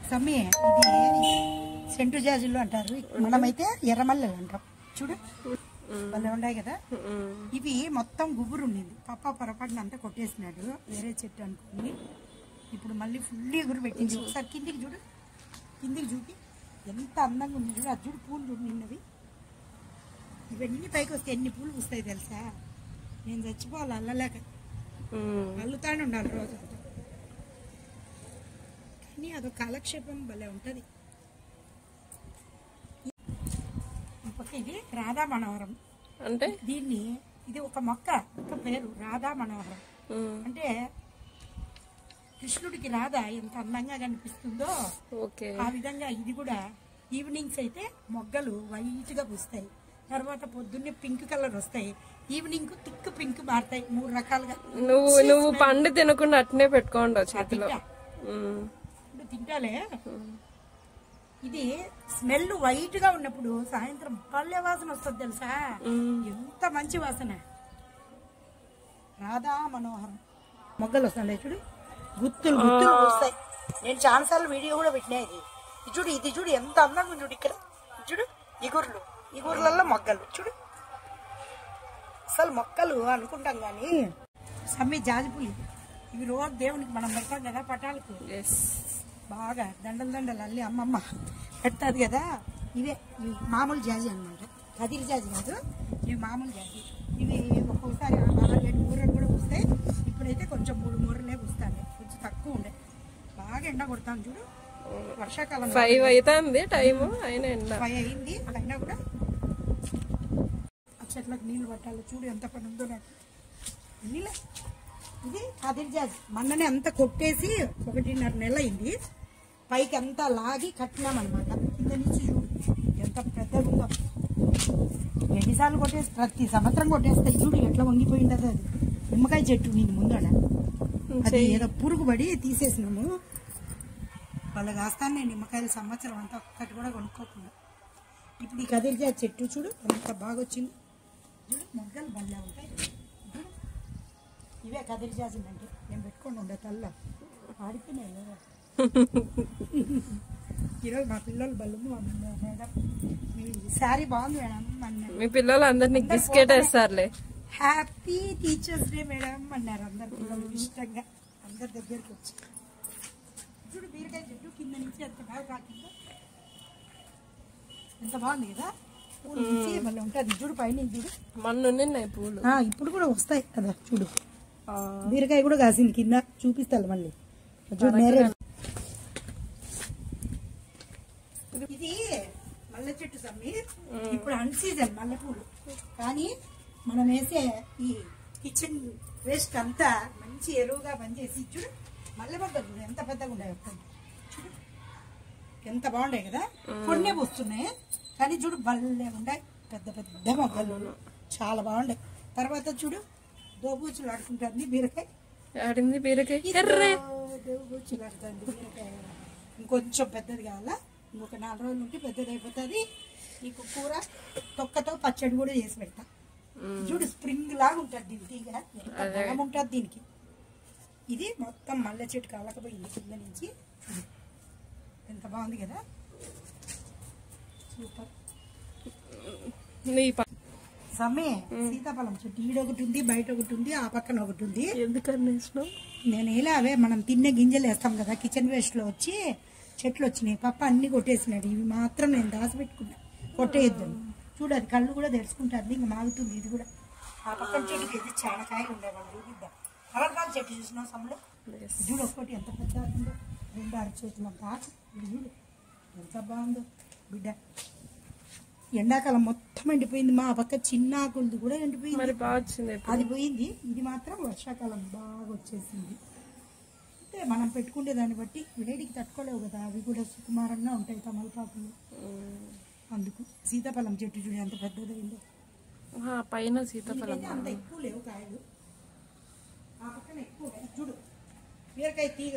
సమ్మె ఇది సెంటు జాజులు అంటారు, మనమైతే ఎర్రమల్లెలు అంటాం. చూడు భలే ఉన్నాయి కదా. ఇవి మొత్తం గుబురు ఉండింది, పప్ప పొరపాటున అంతా కొట్టేసినాడు వేరే చెట్టు అనుకుని. ఇప్పుడు మళ్ళీ ఫుల్ ఎగురు పెట్టింది. ఒకసారి కిందికి చూడు, కిందికి చూపి ఎంత అందంగా ఉంది చూడు. అది చూడు పూలు చూడు నిన్నవి. ఇవన్నీ పైకి వస్తే ఎన్ని పూలు పూస్తాయి తెలుసా. నేను చచ్చిపోవాలి అల్లలేక, అల్లుతానే ఉండాలి రోజు. కానీ అదొక కాలక్షేపం భలే ఉంటుంది. ఇది రాధా మనోహరం అంటే దీన్ని, ఇది ఒక మొక్క పేరు రాధా మనోహరం. అంటే కృష్ణుడికి రాధ ఎంత అందంగా కనిపిస్తుందో ఆ విధంగా ఇది కూడా ఈవినింగ్స్ అయితే మొగ్గలు వైట్ గా పూస్తాయి. తర్వాత పొద్దున్నే పింక్ కలర్ వస్తాయి, ఈవినింగ్ థిక్ పింక్ మారుతాయి. 3 రకాలుగా. నువ్వు పండు తినకుండా అట్నే పెట్టుకోండి చేతిలో. తింటాలే. ఇది స్మెల్ వైట్ గా ఉన్నప్పుడు సాయంత్రం పల్లె వాసన వస్తుంది తెలుసా. ఎంత మంచి వాసన. రాధా మనోహరం మొగ్గలు వస్తాయి చూడు, గుత్తులు గుత్తులు వస్తాయి. నేను చాలాసార్లు వీడియో కూడా పెట్టినా. ఇది చూడు, ఇది చూడు ఎంత అందంగా చూడు. ఇక్కడ చూడు ఇగుర్లు, ఇగుర్లలో మొగ్గలు చూడు. అసలు మొక్కలు అనుకుంటాం గాని సమ్మె జాజిపూలు ఇవి రోజు దేవునికి మనం పెడతాం కదా పటాలకు. బాగా దండలు దండలు అల్లి అమ్మమ్మ పెడతాది కదా. ఇవే మామూలు జాజి అనమాట, కదిరి జాజి కాదు, ఇవి మామూలు జాజి. ఇవి ఒక్కొక్కసారి 6-7 మూరలు కూడా పూస్తాయి. ఇప్పుడైతే కొంచెం 3 మూరలే పూస్తాయి, కొంచెం తక్కువ ఉండే. బాగా ఎండ కొడతాం చూడు. వర్షాకాలం 5 అవుతుంది టైము, అయినా 5 అయింది. అయినా కూడా ఆ చెట్లకు నీళ్లు పట్టాలి. చూడు ఎంత పని ఉందో నాకు. నీళ్ళ ఇది కదిరి జాజి మొన్ననే అంతా కొట్టేసి 1.5 నెల అయింది. పైకి అంతా లాగి కట్టినామన్నమాట. కింద నుంచి చూడు ఎంత పెద్దగా ఉందో. ఎన్నిసార్లు కొట్టేసి ప్రతి సంవత్సరం కొట్టేస్తాయి. చూడు ఎట్లా వంగిపోయిండదు. అది నిమ్మకాయ చెట్టు నేను ముందడ, అది ఏదో పురుగు పడి తీసేసినాము. వాళ్ళకి కాస్తాను నేను నిమ్మకాయలు సంవత్సరం అంతా ఒక్కటి కూడా కొనుక్కోకుండా. ఇప్పుడు ఈ కదిరి జాజి చెట్టు చూడు ఎంత బాగా వచ్చింది. చూడు మొగ్గలు భలే ఉంటాయి. ఇవే కదిరి జాజులు అంటే నేను పెట్టుకొని ఉండే తల్ల ఆడిపోయినాయి లేదా. ఈరోజు మా పిల్లలు బల్లము మేడం మీ శారీ బాగుంది మేడం అన్నారు. మీ పిల్లలు అందరినీ బిస్కెట్ వేస్తారులే. హ్యాపీ టీచర్స్ డే మేడం అన్నారు అందరు పిల్లలు ఇష్టంగా. అందరి దగ్గరికి వచ్చి చూడు బీరకాయ చెట్టు కింద నుంచి ఎంత బాగా కాకిందో, ఎంత బాగుంది కదా. పూలు నుంచి మళ్ళీ ఉంటుంది చూడు పైన చూడు. మొన్న పూలు ఇప్పుడు కూడా వస్తాయి కదా చూడు. బీరకాయ కూడా కాసింది కింద, చూపిస్తాను మళ్ళీ చూడు. ఇది మల్లె చెట్టు సమ్మి. ఇప్పుడు అన్ సీజన్ మల్లెపూలు, కానీ మనం వేసే ఈ కిచెన్ వేస్ట్ అంతా మంచి ఎరువుగా పనిచేసి చూడు. మల్లె మొగ్గలు చూడు ఎంత పెద్దగా ఉన్నాయి. చూడు ఎంత బాగుంటాయి కదా. కొన్నే వస్తున్నాయి కానీ చూడు భలే ఉన్నాయి. పెద్ద పెద్ద మొగ్గలు చాలా బాగుంటాయి. తర్వాత చూడు దోబూచులు ఆడుకుంటుంది బీరకాయ. ఆడింది బీరకాయ, దోబూచులు ఆడుతుంది బీరకాయ. ఇంకొంచెం పెద్దది కావాలా, ఇంకొక 4 రోజులు ఉంటే పెద్దది అయిపోతుంది. నీకు కూర తొక్కతో పచ్చడి కూడా చేసి పెడతా. చూడు స్ప్రింగ్ లాగా ఉంటుంది దీని తీగ, ఎంత బలం ఉంటుంది దీనికి. ఇది మొత్తం మల్లె చెట్టు కాలకపోయింది కింద నుంచి. ఎంత బాగుంది కదా, సూపర్. సమ్మె సీతాఫలం చెట్టు ఈడొకటి ఉంది, బయట ఒకటి ఉంది, ఆ పక్కన ఒకటి ఉంది. ఎందుకని నేను ఇలా అవే మనం తిన్నే గింజలు వేస్తాం కదా, కిచెన్ వేస్ట్ లో వచ్చి చెట్లు వచ్చినాయి. పప్ప అన్ని కొట్టేసినాడు. ఇవి మాత్రం నేను దాచిపెట్టుకున్నా, కొట్టేయద్దు. చూడు అది కళ్ళు కూడా తెరుచుకుంటుంది, ఇంకా మాగుతుంది. ఇది కూడా ఆ పక్కన చెట్టుకి ఇది చాలా కాయలు ఉండేవాళ్ళు. చూపిద్దాం. కలర్కాల చెట్టు చూసినావు సమ్లో చూడు, ఒక్కటి ఎంత పెద్ద ఉందో, 2 అరచేతులు అంత ఆకు. ఇది చూడు ఎంత బాగుందో బిడ్డ. ఎండాకాలం మొత్తం ఎండిపోయింది. మా పక్క చిన్న ఆకులది కూడా ఎండిపోయింది, అది పోయింది. ఇది మాత్రం వర్షాకాలం బాగా వచ్చేసింది. అంటే మనం పెట్టుకుంటే దాన్ని బట్టి వేడికి తట్టుకోలేవు కదా, అవి కూడా సుకుమారంగా ఉంటాయి తమలపాకులు. అందుకు సీతాఫలం చెట్టు చూడు ఎంత పెద్దదైందో. పైన సీతాఫలం అంత ఎక్కువ లేవు కాయలు, ఆ పక్కన ఎక్కువ. చూడు బీరకాయ తీగ